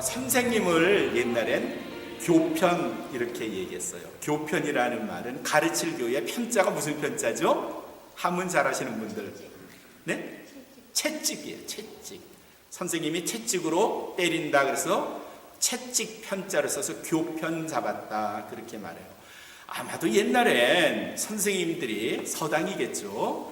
선생님을 옛날엔 교편 이렇게 얘기했어요. 교편이라는 말은 가르칠 교의 편자가 무슨 편자죠? 한문 잘하시는 분들. 네? 채찍이에요. 채찍. 선생님이 채찍으로 때린다 그래서 채찍 편자를 써서 교편 잡았다 그렇게 말해요. 아마도 옛날엔 선생님들이 서당이겠죠.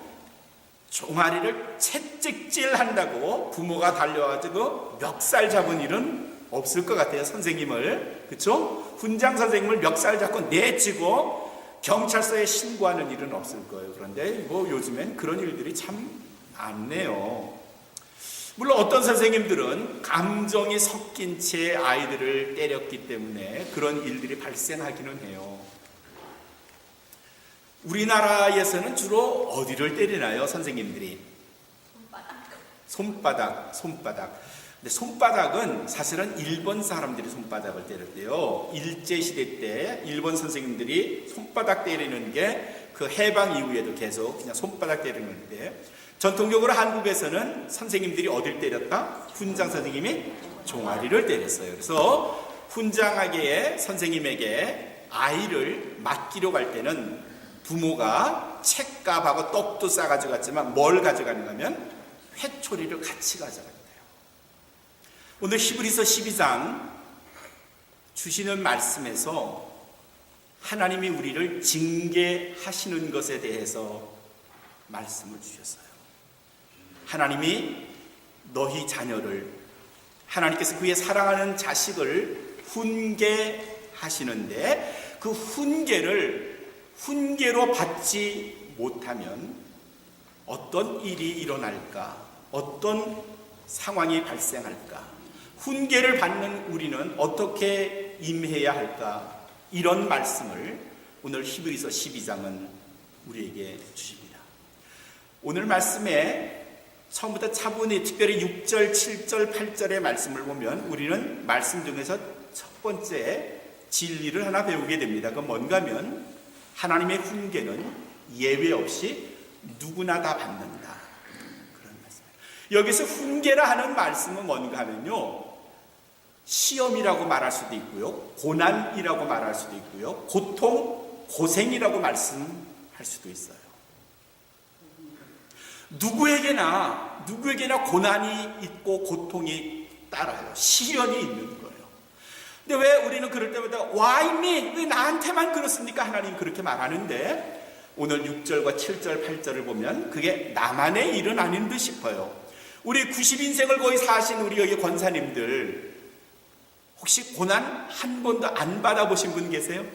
종아리를 채찍질 한다고 부모가 달려와가지고 멱살 잡은 일은 없을 것 같아요. 선생님을. 그렇죠? 훈장 선생님을 멱살 잡고 내치고 경찰서에 신고하는 일은 없을 거예요. 그런데 뭐 요즘엔 그런 일들이 참 많네요. 물론 어떤 선생님들은 감정이 섞인 채 아이들을 때렸기 때문에 그런 일들이 발생하기는 해요. 우리나라에서는 주로 어디를 때리나요, 선생님들이? 손바닥. 근데 손바닥은 사실은 일본 사람들이 손바닥을 때렸대요. 일제시대 때 일본 선생님들이 손바닥 때리는 게 그 해방 이후에도 계속 그냥 손바닥 때리는데, 전통적으로 한국에서는 선생님들이 어딜 때렸다? 훈장 선생님이 종아리를 때렸어요. 그래서 훈장하게의 선생님에게 아이를 맡기러 갈 때는 부모가 책값하고 떡도 싸가지고 갔지만 뭘 가져가는가 하면 회초리를 같이 가져간대요. 오늘 히브리서 12장 주시는 말씀에서 하나님이 우리를 징계하시는 것에 대해서 말씀을 주셨어요. 하나님이 너희 자녀를, 하나님께서 그의 사랑하는 자식을 훈계하시는데 그 훈계로 받지 못하면 어떤 일이 일어날까? 어떤 상황이 발생할까? 훈계를 받는 우리는 어떻게 임해야 할까? 이런 말씀을 오늘 히브리서 12장은 우리에게 주십니다. 오늘 말씀에 처음부터 차분히 특별히 6절, 7절, 8절의 말씀을 보면 우리는 말씀 중에서 첫 번째 진리를 하나 배우게 됩니다. 그건 뭔가 하면 하나님의 훈계는 예외 없이 누구나 다 받는다. 그런 말씀이에요. 여기서 훈계라 하는 말씀은 뭔가 하면요, 시험이라고 말할 수도 있고요, 고난이라고 말할 수도 있고요, 고통, 고생이라고 말씀할 수도 있어요. 누구에게나 고난이 있고 고통이 따라요. 시련이 있는 거예요. 근데 왜 우리는 그럴 때마다 Why me? 왜 나한테만 그렇습니까? 하나님 그렇게 말하는데 오늘 6절과 7절, 8절을 보면 그게 나만의 일은 아닌 듯 싶어요. 우리 90인생을 거의 사신 우리 여기 권사님들 혹시 고난 한 번도 안 받아보신 분 계세요?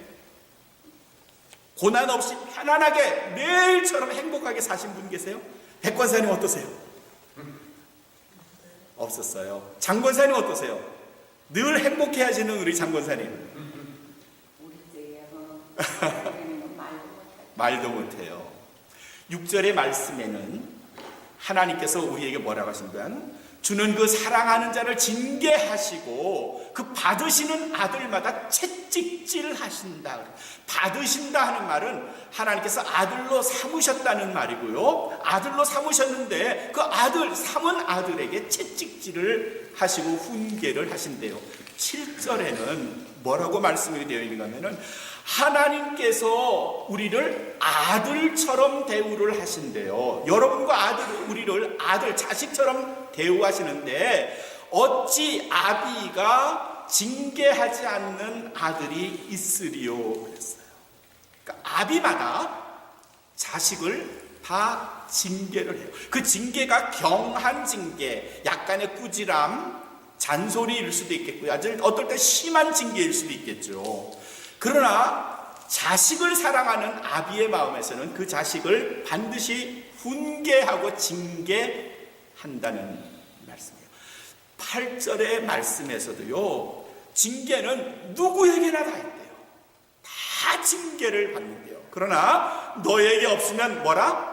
고난 없이 편안하게 매일처럼 행복하게 사신 분 계세요? 백 권사님 어떠세요? 없었어요. 장 권사님 어떠세요? 늘 행복해 하시는 우리 장 권사님. 말도 못해요. 6절의 말씀에는 하나님께서 우리에게 뭐라고 하신다면 주는 그 사랑하는 자를 징계하시고 그 받으시는 아들마다 채찍질 하신다. 받으신다 하는 말은 하나님께서 아들로 삼으셨다는 말이고요, 아들로 삼으셨는데 그 아들, 삼은 아들에게 채찍질을 하시고 훈계를 하신대요. 7절에는 뭐라고 말씀이 되어 있는가 하면은 하나님께서 우리를 아들처럼 대우를 하신대요. 여러분과 우리를 아들, 자식처럼 대우하시는데 어찌 아비가 징계하지 않는 아들이 있으리요 그랬어요. 그러니까 아비마다 자식을 다 징계를 해요. 그 징계가 경한 징계, 약간의 꾸지람, 잔소리일 수도 있겠고요, 어떨 때 심한 징계일 수도 있겠죠. 그러나 자식을 사랑하는 아비의 마음에서는 그 자식을 반드시 훈계하고 징계한다는 말씀이에요. 8절의 말씀에서도요, 징계는 누구에게나 다 있대요. 다 징계를 받는데요. 그러나 너에게 없으면 뭐라?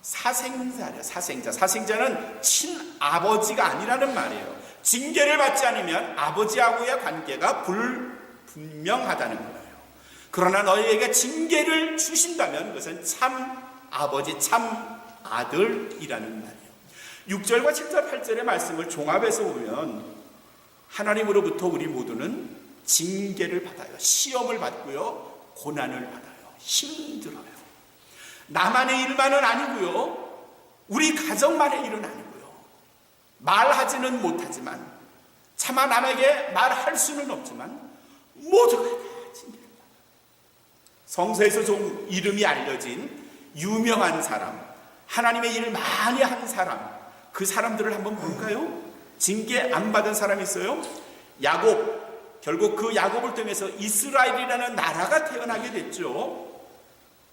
사생자래요. 사생자는 친아버지가 아니라는 말이에요. 징계를 받지 않으면 아버지하고의 관계가 분명하다는 거예요. 그러나 너희에게 징계를 주신다면 그것은 참 아버지, 참 아들이라는 말이에요. 6절과 7절, 8절의 말씀을 종합해서 보면 하나님으로부터 우리 모두는 징계를 받아요. 시험을 받고요. 고난을 받아요. 힘들어요. 나만의 일만은 아니고요. 우리 가정만의 일은 아니고요. 말하지는 못하지만, 차마 남에게 말할 수는 없지만 모두가 다 징계를 받아요. 성서에서 좀 이름이 알려진 유명한 사람, 하나님의 일을 많이 한 사람, 그 사람들을 한번 볼까요? 징계 안 받은 사람이 있어요. 야곱. 결국 그 야곱을 통해서 이스라엘이라는 나라가 태어나게 됐죠.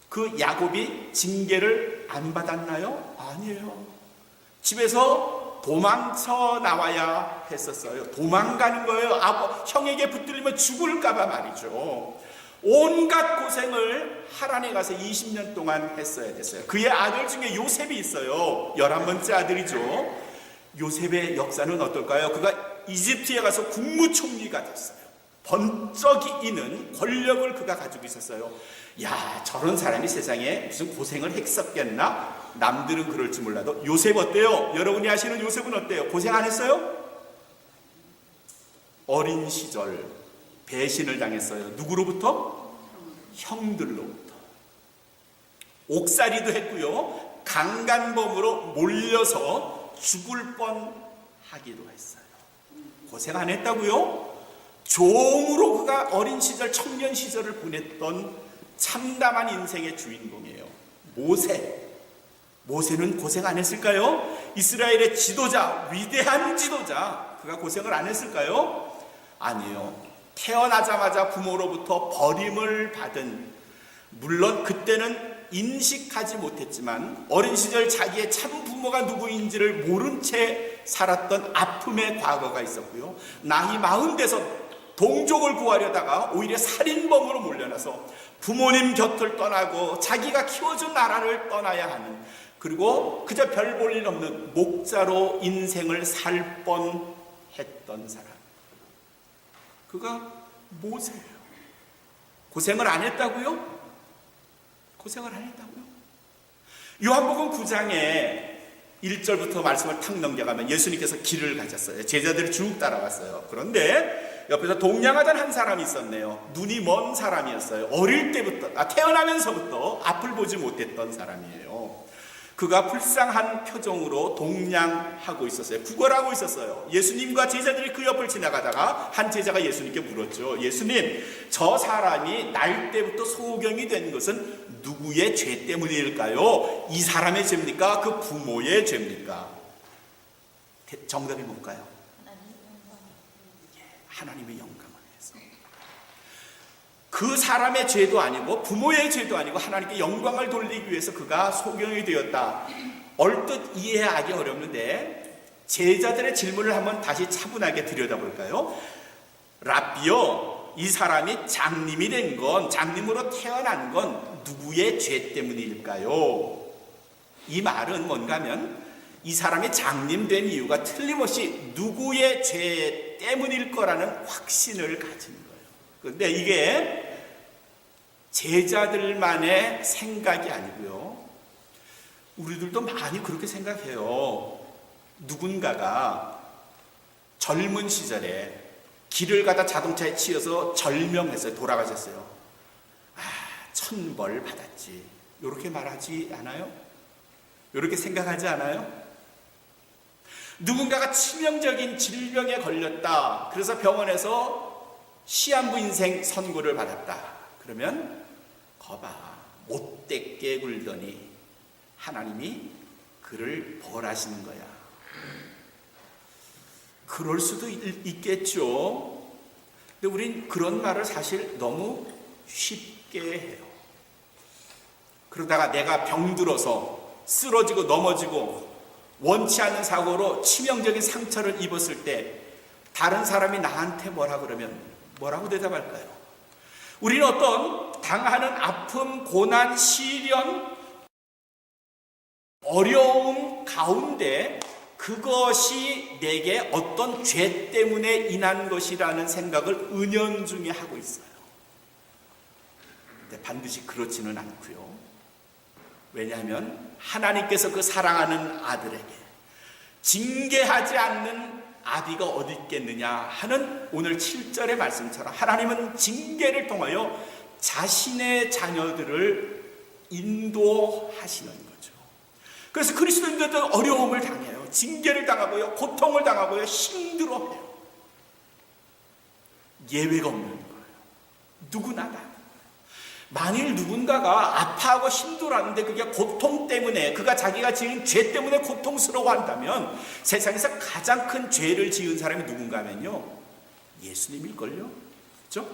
그 야곱이 징계를 안 받았나요? 아니에요. 집에서 도망쳐 나와야 했었어요. 도망가는 거예요. 형에게 붙들리면 죽을까봐 말이죠. 온갖 고생을 하란에 가서 20년 동안 했어야 됐어요. 그의 아들 중에 요셉이 있어요. 11번째 아들이죠. 요셉의 역사는 어떨까요? 그가 이집트에 가서 국무총리가 됐어요. 번쩍이는 권력을 그가 가지고 있었어요. 야, 저런 사람이 세상에 무슨 고생을 했었겠나? 남들은 그럴지 몰라도 요셉 어때요? 여러분이 아시는 요셉은 어때요? 고생 안 했어요? 어린 시절 배신을 당했어요. 누구로부터? 형들로부터. 옥살이도 했고요. 강간범으로 몰려서 죽을 뻔하기도 했어요. 고생 안 했다고요? 종으로 그가 어린 시절, 청년 시절을 보냈던 참담한 인생의 주인공이에요. 모세는 고생 안 했을까요? 이스라엘의 지도자, 위대한 지도자, 그가 고생을 안 했을까요? 아니요. 태어나자마자 부모로부터 버림을 받은, 물론 그때는 인식하지 못했지만 어린 시절 자기의 참 부모가 누구인지를 모른 채 살았던 아픔의 과거가 있었고요. 나이 40 돼서 동족을 구하려다가 오히려 살인범으로 몰려나서 부모님 곁을 떠나고 자기가 키워준 나라를 떠나야 하는, 그리고 그저 별 볼 일 없는 목자로 인생을 살 뻔했던 사람, 그가 모세예요. 고생을 안 했다고요? 고생을 안 했다고요? 요한복음 9장에 1절부터 말씀을 탁 넘겨가면 예수님께서 길을 가셨어요. 제자들이 쭉 따라왔어요. 그런데 옆에서 동냥하던 한 사람이 있었네요. 눈이 먼 사람이었어요. 어릴 때부터, 태어나면서부터 앞을 보지 못했던 사람이에요. 그가 불쌍한 표정으로 동냥하고 있었어요. 구걸하고 있었어요. 예수님과 제자들이 그 옆을 지나가다가 한 제자가 예수님께 물었죠. 예수님, 저 사람이 날 때부터 소경이 된 것은 누구의 죄 때문일까요? 이 사람의 죄입니까? 그 부모의 죄입니까? 정답이 뭘까요? 하나님의 영광을 위해서. 그 사람의 죄도 아니고 부모의 죄도 아니고 하나님께 영광을 돌리기 위해서 그가 소경이 되었다. 얼뜻 이해하기 어렵는데 제자들의 질문을 한번 다시 차분하게 들여다볼까요? 랍비요, 이 사람이 장님이 된 건, 장님으로 태어난 건 누구의 죄 때문일까요? 이 말은 뭔가 하면 이 사람이 장님 된 이유가 틀림없이 누구의 죄 때문일 거라는 확신을 가진 거예요. 그런데 이게 제자들만의 생각이 아니고요. 우리들도 많이 그렇게 생각해요. 누군가가 젊은 시절에 길을 가다 자동차에 치여서 절명했어요. 돌아가셨어요. 천벌 받았지. 이렇게 말하지 않아요? 이렇게 생각하지 않아요? 누군가가 치명적인 질병에 걸렸다. 그래서 병원에서 시한부 인생 선고를 받았다. 그러면 거봐, 못되게 굴더니 하나님이 그를 벌하시는 거야. 그럴 수도 있겠죠. 근데 우린 그런 말을 사실 너무 쉽게 해요. 그러다가 내가 병들어서 쓰러지고 넘어지고 원치 않는 사고로 치명적인 상처를 입었을 때 다른 사람이 나한테 뭐라 그러면 뭐라고 대답할까요? 우리는 어떤 당하는 아픔, 고난, 시련, 어려움 가운데 그것이 내게 어떤 죄 때문에 인한 것이라는 생각을 은연중에 하고 있어요. 근데 반드시 그렇지는 않고요. 왜냐하면 하나님께서 그 사랑하는 아들에게 징계하지 않는 아비가 어디 있겠느냐 하는 오늘 7절의 말씀처럼 하나님은 징계를 통하여 자신의 자녀들을 인도하시는 거죠. 그래서 그리스도인들도 어려움을 당해요. 징계를 당하고요, 고통을 당하고요, 힘들어해요. 예외가 없는 거예요. 누구나 다. 만일 누군가가 아파하고 힘들어하는데 그게 고통 때문에, 그가 자기가 지은 죄 때문에 고통스러워한다면 세상에서 가장 큰 죄를 지은 사람이 누군가 하면요, 예수님일걸요. 그렇죠?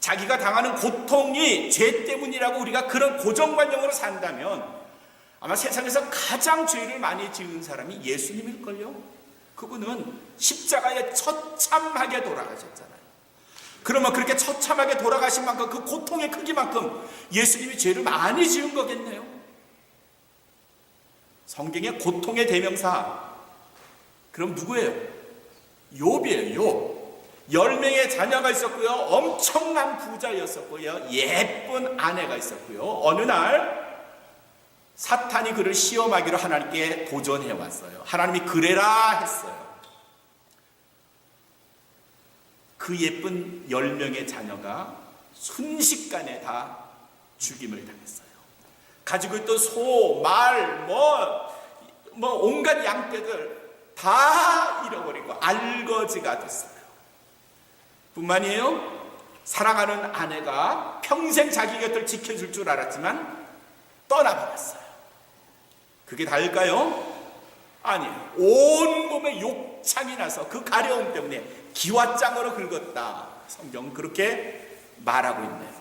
자기가 당하는 고통이 죄 때문이라고 우리가 그런 고정관념으로 산다면 아마 세상에서 가장 죄를 많이 지은 사람이 예수님일걸요. 그분은 십자가에 처참하게 돌아가셨잖아요. 그러면 그렇게 처참하게 돌아가신 만큼, 그 고통의 크기만큼 예수님이 죄를 많이 지은 거겠네요. 성경의 고통의 대명사, 그럼 누구예요? 욥이에요. 욥. 10명의 자녀가 있었고요, 엄청난 부자였었고요, 예쁜 아내가 있었고요. 어느 날 사탄이 그를 시험하기로 하나님께 도전해 왔어요. 하나님이 그래라 했어요. 그 예쁜 10명의 자녀가 순식간에 다 죽임을 당했어요. 가지고 있던 소, 말, 온갖 양떼들 다 잃어버리고 알거지가 됐어요. 뿐만이에요, 사랑하는 아내가 평생 자기 곁을 지켜줄 줄 알았지만 떠나버렸어요. 그게 다일까요? 아니에요. 온몸에 욕창이 나서 그 가려움 때문에 기와장으로 긁었다. 성경은 그렇게 말하고 있네요.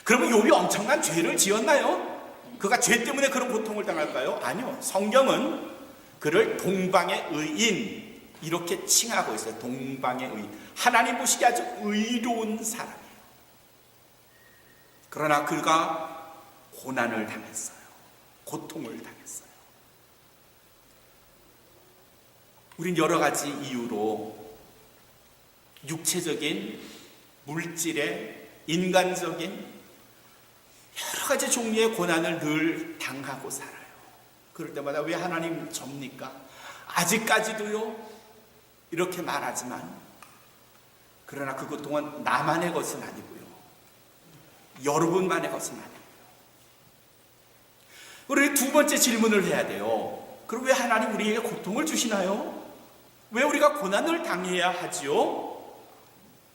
그러면 욥이 엄청난 죄를 지었나요? 그가 죄 때문에 그런 고통을 당할까요? 아니요. 성경은 그를 동방의 의인 이렇게 칭하고 있어요. 동방의 의인. 하나님 보시기에 아주 의로운 사람이에요. 그러나 그가 고난을 당했어요. 고통을 당했어요. 우린 여러 가지 이유로 육체적인, 물질의, 인간적인 여러 가지 종류의 고난을 늘 당하고 살아요. 그럴 때마다 왜 하나님 접니까? 아직까지도요? 이렇게 말하지만, 그러나 그것 동안 나만의 것은 아니고요, 여러분만의 것은 아니고요. 우리 두 번째 질문을 해야 돼요. 그럼 왜 하나님 우리에게 고통을 주시나요? 왜 우리가 고난을 당해야 하지요?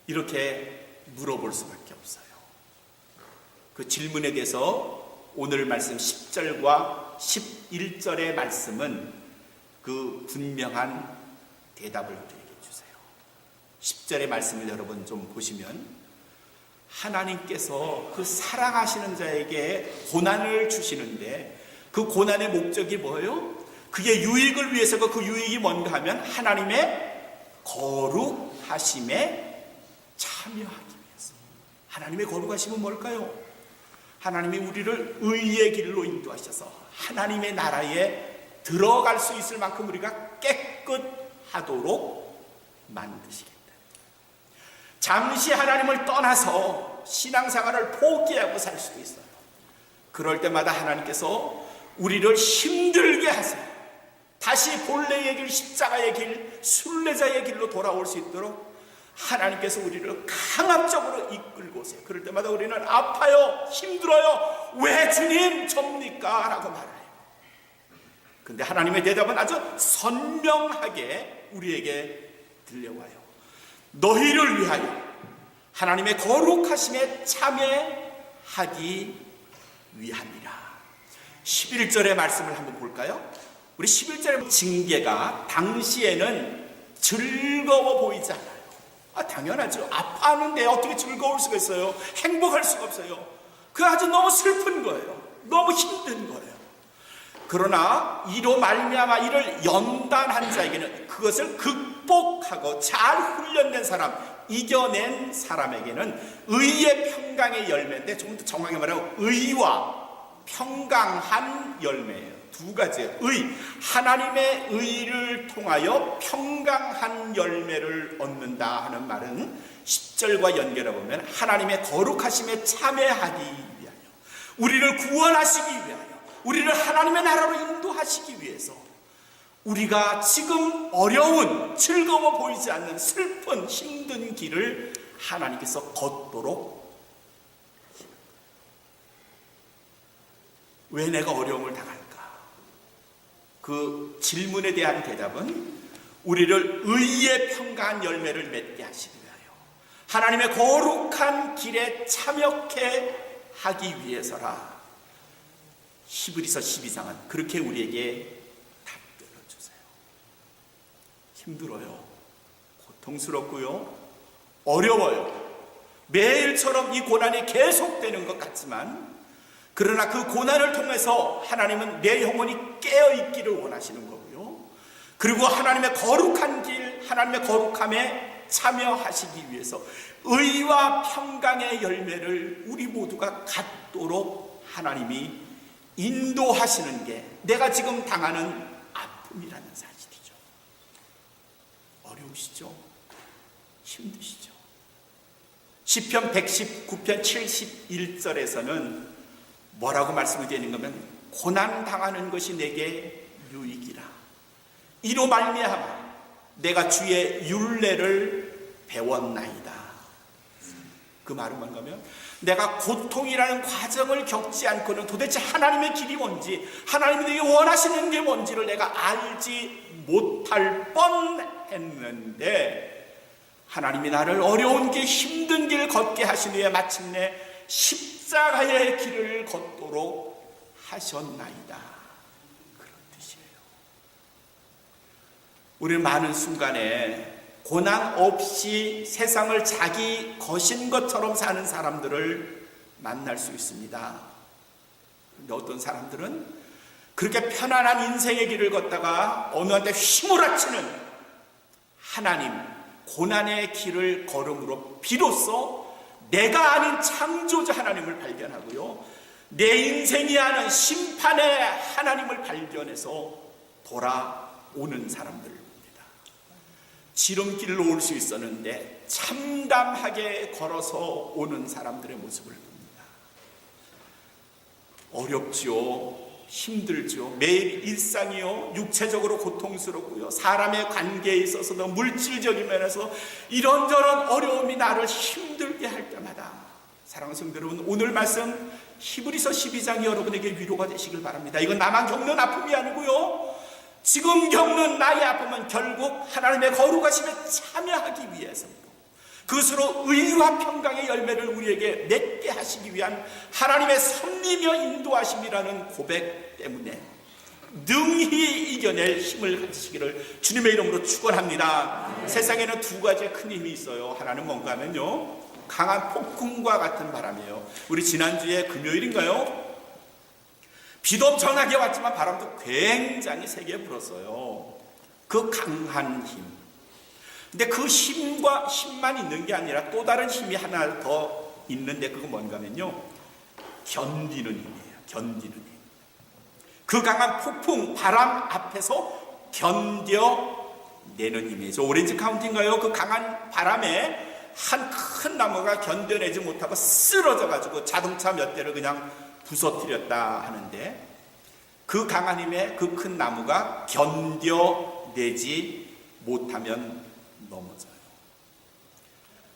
이렇게 물어볼 수밖에 없어요. 그 질문에 대해서 오늘 말씀 10절과 11절의 말씀은 그 분명한 대답을 우리에게 주세요. 10절의 말씀을 여러분 좀 보시면, 하나님께서 그 사랑하시는 자에게 고난을 주시는데 그 고난의 목적이 뭐예요? 그의 유익을 위해서고, 그 유익이 뭔가 하면 하나님의 거룩하심에 참여하기 위해서. 하나님의 거룩하심은 뭘까요? 하나님이 우리를 의의 길로 인도하셔서 하나님의 나라에 들어갈 수 있을 만큼 우리가 깨끗하도록 만드시겠다. 잠시 하나님을 떠나서 신앙생활을 포기하고 살 수도 있어요. 그럴 때마다 하나님께서 우리를 힘들게 하세요. 다시 본래의 길, 십자가의 길, 순례자의 길로 돌아올 수 있도록 하나님께서 우리를 강압적으로 이끌고 오세요. 그럴 때마다 우리는 아파요, 힘들어요, 왜 주님 접니까? 라고 말해요. 근데 하나님의 대답은 아주 선명하게 우리에게 들려와요. 너희를 위하여 하나님의 거룩하심에 참여하기 위함이라. 11절의 말씀을 한번 볼까요? 우리 11절의 징계가 당시에는 즐거워 보이지 않아요. 당연하죠. 아파하는데 어떻게 즐거울 수가 있어요? 행복할 수가 없어요. 그 아주 너무 슬픈 거예요. 너무 힘든 거예요. 그러나 이로 말미암아 이를 연단한 자에게는, 그것을 극복하고 잘 훈련된 사람, 이겨낸 사람에게는 의의 평강의 열매인데, 좀 더 정확히 말하면 의와 평강한 열매예요. 두 가지예요. 의, 하나님의 의를 통하여 평강한 열매를 얻는다 하는 말은 10절과 연결해 보면 하나님의 거룩하심에 참여하기 위하여, 우리를 구원하시기 위하여, 우리를 하나님의 나라로 인도하시기 위해서 우리가 지금 어려운, 즐거워 보이지 않는 슬픈, 힘든 길을 하나님께서 걷도록, 왜 내가 어려움을 당할까? 그 질문에 대한 대답은 우리를 의의 평강한 열매를 맺게 하시기 위하여 하나님의 거룩한 길에 참여케 하기 위해서라. 히브리서 12장은 그렇게 우리에게 답변을 주세요. 힘들어요. 고통스럽고요. 어려워요. 매일처럼 이 고난이 계속되는 것 같지만, 그러나 그 고난을 통해서 하나님은 내 영혼이 깨어있기를 원하시는 거고요. 그리고 하나님의 거룩한 길, 하나님의 거룩함에 참여하시기 위해서 의와 평강의 열매를 우리 모두가 갖도록 하나님이 인도하시는 게 내가 지금 당하는 아픔이라는 사실이죠. 어려우시죠? 힘드시죠? 시편 119편 71절에서는 뭐라고 말씀을 드리는 거면, 고난당하는 것이 내게 유익이라. 이로 말미암아 내가 주의 율례를 배웠나이다. 그 말은 뭔가면, 내가 고통이라는 과정을 겪지 않고는 도대체 하나님의 길이 뭔지, 하나님이 내게 원하시는 게 뭔지를 내가 알지 못할 뻔했는데, 하나님이 나를 어려운 길, 힘든 길 걷게 하신 후에 마침내 십자가의 길을 걷도록 하셨나이다. 그런 뜻이에요. 우리는 많은 순간에 고난 없이 세상을 자기 것인 것처럼 사는 사람들을 만날 수 있습니다. 그런데 어떤 사람들은 그렇게 편안한 인생의 길을 걷다가 어느 한때 휘몰아치는 하나님, 고난의 길을 걸음으로 비로소 내가 아닌 창조자 하나님을 발견하고요, 내 인생이 아는 심판의 하나님을 발견해서 돌아오는 사람들을 봅니다. 지름길로 올 수 있었는데 참담하게 걸어서 오는 사람들의 모습을 봅니다. 어렵지요. 힘들죠. 매일 일상이요, 육체적으로 고통스럽고요, 사람의 관계에 있어서도 물질적인 면에서 이런저런 어려움이 나를 힘들게 할 때마다, 사랑하는 성도 여러분, 오늘 말씀 히브리서 12장이 여러분에게 위로가 되시길 바랍니다. 이건 나만 겪는 아픔이 아니고요, 지금 겪는 나의 아픔은 결국 하나님의 거룩하심에 참여하기 위해서입니다. 그것으로 의와 평강의 열매를 우리에게 맺게 하시기 위한 하나님의 섭리며 인도하심이라는 고백 때문에 능히 이겨낼 힘을 가지시기를 주님의 이름으로 축원합니다. 세상에는 두 가지의 큰 힘이 있어요. 하나는 뭔가 하면요, 강한 폭풍과 같은 바람이에요. 우리 지난주에 금요일인가요? 비도 엄청나게 왔지만 바람도 굉장히 세게 불었어요. 그 강한 힘. 근데 그 힘만 있는 게 아니라 또 다른 힘이 하나 더 있는데, 그건 뭔가 하면요, 견디는 힘이에요. 견디는 힘. 그 강한 폭풍, 바람 앞에서 견뎌내는 힘이죠. 오렌지 카운티인가요? 그 강한 바람에 한 큰 나무가 견뎌내지 못하고 쓰러져가지고 자동차 몇 대를 그냥 부서뜨렸다 하는데, 그 강한 힘에 그 큰 나무가 견뎌내지 못하면 넘어져요.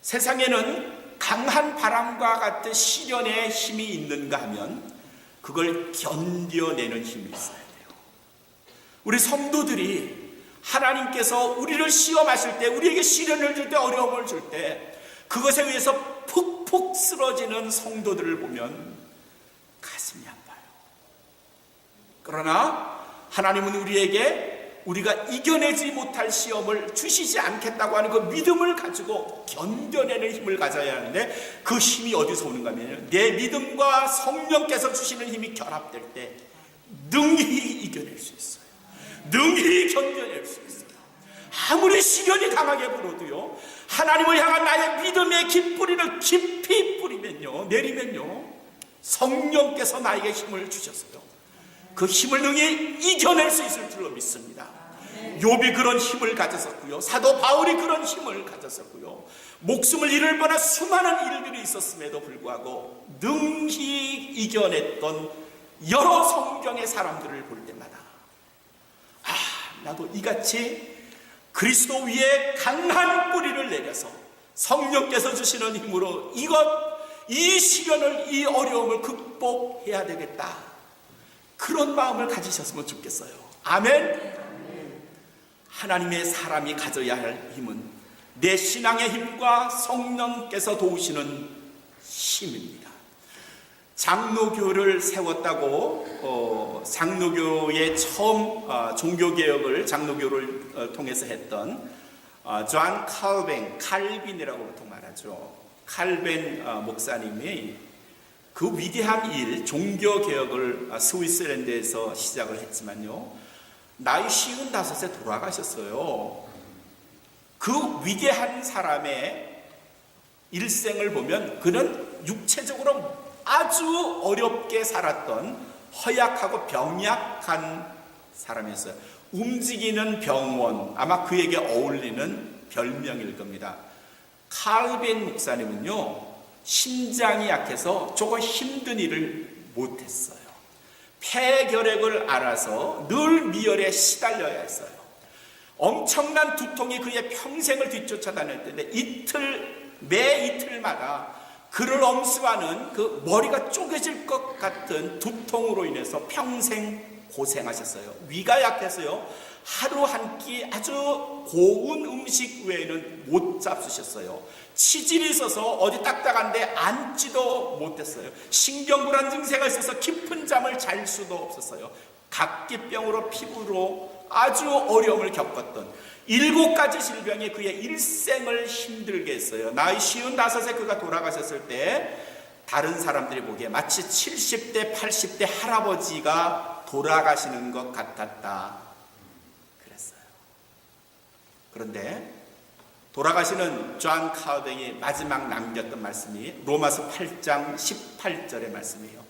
세상에는 강한 바람과 같은 시련의 힘이 있는가 하면 그걸 견뎌내는 힘이 있어야 돼요. 우리 성도들이 하나님께서 우리를 시험하실 때, 우리에게 시련을 줄 때, 어려움을 줄 때 그것에 의해서 푹푹 쓰러지는 성도들을 보면 가슴이 아파요. 그러나 하나님은 우리에게 우리가 이겨내지 못할 시험을 주시지 않겠다고 하는 그 믿음을 가지고 견뎌내는 힘을 가져야 하는데, 그 힘이 어디서 오는가 하면 내 믿음과 성령께서 주시는 힘이 결합될 때 능히 이겨낼 수 있어요. 능히 견뎌낼 수 있어요. 아무리 시련이 강하게 불어도요, 하나님을 향한 나의 믿음의 깃뿌리를 깊이 뿌리면요, 내리면요, 성령께서 나에게 힘을 주셨어요. 그 힘을 능히 이겨낼 수 있을 줄로 믿습니다. 욥이 그런 힘을 가졌었고요, 사도 바울이 그런 힘을 가졌었고요, 목숨을 잃을 뻔한 수많은 일들이 있었음에도 불구하고 능히 이겨냈던 여러 성경의 사람들을 볼 때마다, 나도 이같이 그리스도 위에 강한 뿌리를 내려서 성령께서 주시는 힘으로 이 시련을, 이 어려움을 극복해야 되겠다. 그런 마음을 가지셨으면 좋겠어요. 아멘. 하나님의 사람이 가져야 할 힘은 내 신앙의 힘과 성령께서 도우시는 힘입니다. 장로교를 세웠다고 장로교의 처음 종교개혁을 장로교를 통해서 했던 존 칼빈이라고 보통 말하죠. 칼빈 목사님이 그 위대한 일, 종교개혁을 스위스랜드에서 시작을 했지만요, 나이 55에 돌아가셨어요. 그 위대한 사람의 일생을 보면 그는 육체적으로 아주 어렵게 살았던 허약하고 병약한 사람이었어요. 움직이는 병원, 아마 그에게 어울리는 별명일 겁니다. 칼빈 목사님은요, 심장이 약해서 조금 힘든 일을 못했어요. 폐결핵을 앓아서 늘 미열에 시달려야 했어요. 엄청난 두통이 그의 평생을 뒤쫓아다녔는데 매 이틀마다 그를 엄습하는 그 머리가 쪼개질 것 같은 두통으로 인해서 평생 고생하셨어요. 위가 약해서요, 하루 한 끼 아주 고운 음식 외에는 못 잡수셨어요. 치질이 있어서 어디 딱딱한데 앉지도 못했어요. 신경불안 증세가 있어서 깊은 잠을 잘 수도 없었어요. 각기병으로 피부로 아주 어려움을 겪었던 7가지 질병이 그의 일생을 힘들게 했어요. 나이 55에 그가 돌아가셨을 때 다른 사람들이 보기에 마치 70대, 80대 할아버지가 돌아가시는 것 같았다 그랬어요. 그런데 돌아가시는 존 칼빈이 마지막 남겼던 말씀이 로마서 8장 18절의 말씀이에요.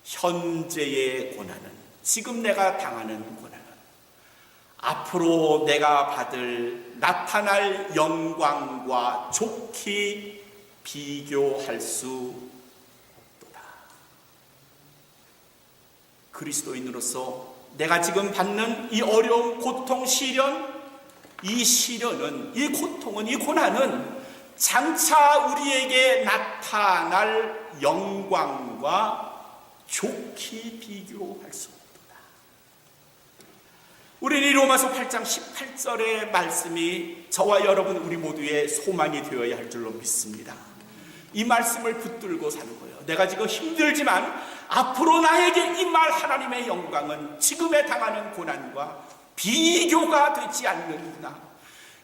현재의 고난은, 지금 내가 당하는 고난은 앞으로 내가 받을 나타날 영광과 좋게 비교할 수 없도다. 그리스도인으로서 내가 지금 받는 이 어려움, 고통, 시련, 이 시련은, 이 고통은, 이 고난은 장차 우리에게 나타날 영광과 좋게 비교할 수 없도다. 우리는 이 로마서 8장 18절의 말씀이 저와 여러분 우리 모두의 소망이 되어야 할 줄로 믿습니다. 이 말씀을 붙들고 사는 거예요. 내가 지금 힘들지만 앞으로 나에게 임할 하나님의 영광은 지금에 당하는 고난과 비교가 되지 않는구나.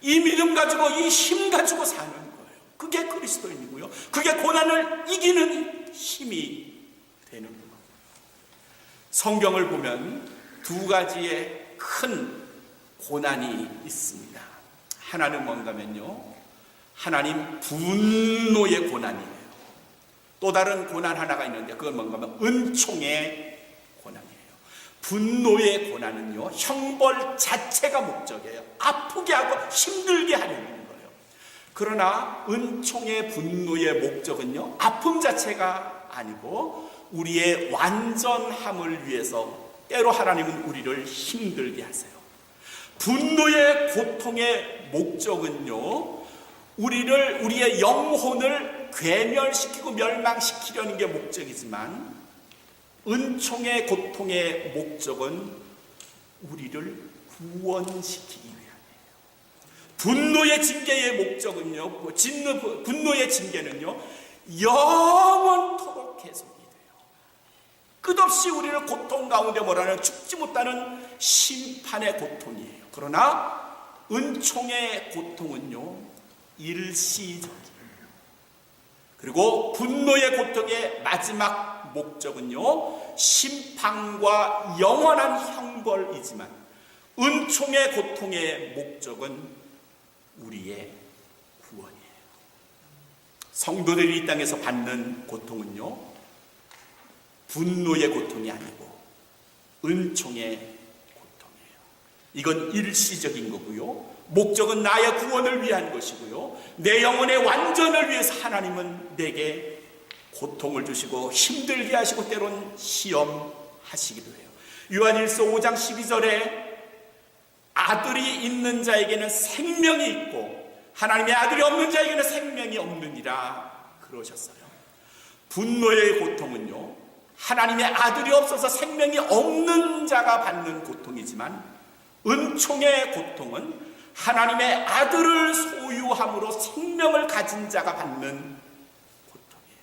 이 믿음 가지고, 이 힘 가지고 사는 거예요. 그게 그리스도인이고요, 그게 고난을 이기는 힘이 되는 겁니다. 성경을 보면 2가지의 큰 고난이 있습니다. 하나는 뭔가면요, 하나님 분노의 고난이에요. 또 다른 고난 하나가 있는데 그건 뭔가면 은총의 고난이에요. 분노의 고난은요, 형벌 자체가 목적이에요. 아프게 하고 힘들게 하려는 거예요. 그러나 은총의 분노의 목적은요, 아픔 자체가 아니고 우리의 완전함을 위해서 때로 하나님은 우리를 힘들게 하세요. 분노의 고통의 목적은요, 우리의 영혼을 괴멸시키고 멸망시키려는 게 목적이지만, 은총의 고통의 목적은 우리를 구원시키기 위함이에요. 분노의 징계의 목적은요, 분노의 징계는요, 영원토록 계속이 돼요. 끝없이 우리를 고통 가운데 몰아넣어 죽지 못하는 심판의 고통이에요. 그러나 은총의 고통은요, 일시적이에요. 그리고 분노의 고통의 마지막 목적은요, 심판과 영원한 형벌이지만, 은총의 고통의 목적은 우리의 구원이에요. 성도들이 이 땅에서 받는 고통은요, 분노의 고통이 아니고 은총의 고통이에요. 이건 일시적인 거고요, 목적은 나의 구원을 위한 것이고요, 내 영혼의 완전을 위해서 하나님은 내게 고통을 주시고 힘들게 하시고 때론 시험하시기도 해요. 요한일서 5장 12절에 아들이 있는 자에게는 생명이 있고 하나님의 아들이 없는 자에게는 생명이 없느니라 그러셨어요. 분노의 고통은요, 하나님의 아들이 없어서 생명이 없는 자가 받는 고통이지만 은총의 고통은 하나님의 아들을 소유함으로 생명을 가진 자가 받는 고통이에요.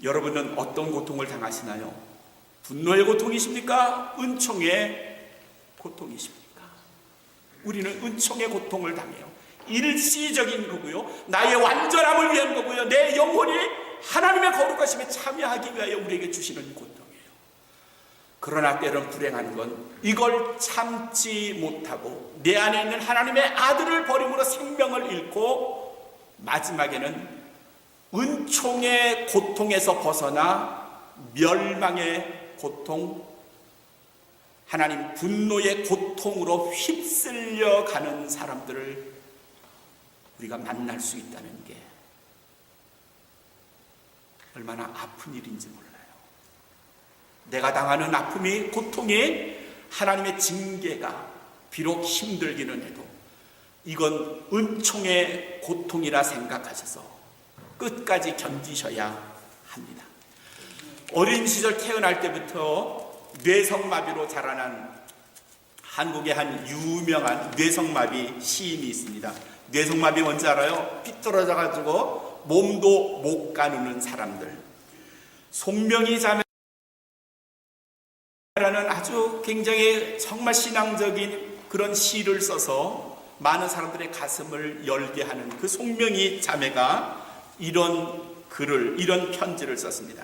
여러분은 어떤 고통을 당하시나요? 분노의 고통이십니까? 은총의 고통이십니까? 우리는 은총의 고통을 당해요. 일시적인 거고요, 나의 완전함을 위한 거고요, 내 영혼이 하나님의 거룩하심에 참여하기 위하여 우리에게 주시는 고통이에요. 그러나 때론 불행한 건 이걸 참지 못하고 내 안에 있는 하나님의 아들을 버림으로 생명을 잃고 마지막에는 은총의 고통에서 벗어나 멸망의 고통, 하나님 분노의 고통으로 휩쓸려 가는 사람들을 우리가 만날 수 있다는 게 얼마나 아픈 일인지 몰라요. 내가 당하는 아픔이, 고통이 하나님의 징계가 비록 힘들기는 해도 이건 은총의 고통이라 생각하셔서 끝까지 견디셔야 합니다. 어린 시절 태어날 때부터 뇌성마비로 자라난 한국의 한 유명한 뇌성마비 시인이 있습니다. 뇌성마비 뭔지 알아요? 삐뚤어져가지고 몸도 못 가누는 사람들. 송명희 자매라는 아주 굉장히 정말 신앙적인 그런 시를 써서 많은 사람들의 가슴을 열게 하는 그 송명희 자매가 이런 글을, 이런 편지를 썼습니다.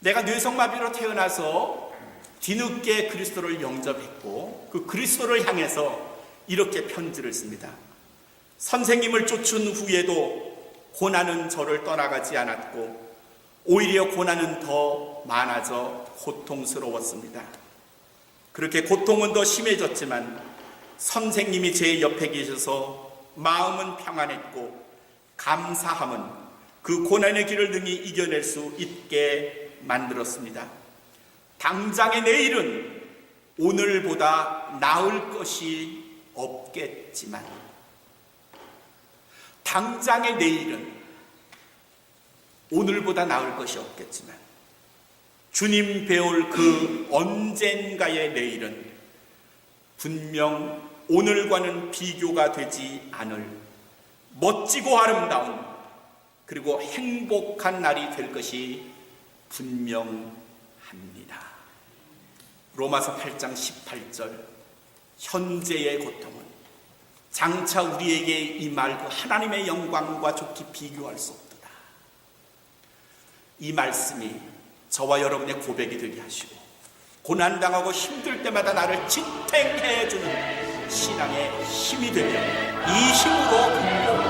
내가 뇌성마비로 태어나서 뒤늦게 그리스도를 영접했고 그 그리스도를 향해서 이렇게 편지를 씁니다. 선생님을 쫓은 후에도 고난은 저를 떠나가지 않았고 오히려 고난은 더 많아져 고통스러웠습니다. 그렇게 고통은 더 심해졌지만 선생님이 제 옆에 계셔서 마음은 평안했고 감사함은 그 고난의 길을 능히 이겨낼 수 있게 만들었습니다. 당장의 내일은 오늘보다 나을 것이 없겠지만, 당장의 내일은 오늘보다 나을 것이 없겠지만 주님 배울 그 언젠가의 내일은 분명 오늘과는 비교가 되지 않을 멋지고 아름다운 그리고 행복한 날이 될 것이 분명합니다. 로마서 8장 18절, 현재의 고통은 장차 우리에게 임할 그 하나님의 영광과 좋게 비교할 수 없도다. 이 말씀이 저와 여러분의 고백이 되게 하시고 고난당하고 힘들 때마다 나를 지탱해 주는 신앙의 힘이 되며 이 힘으로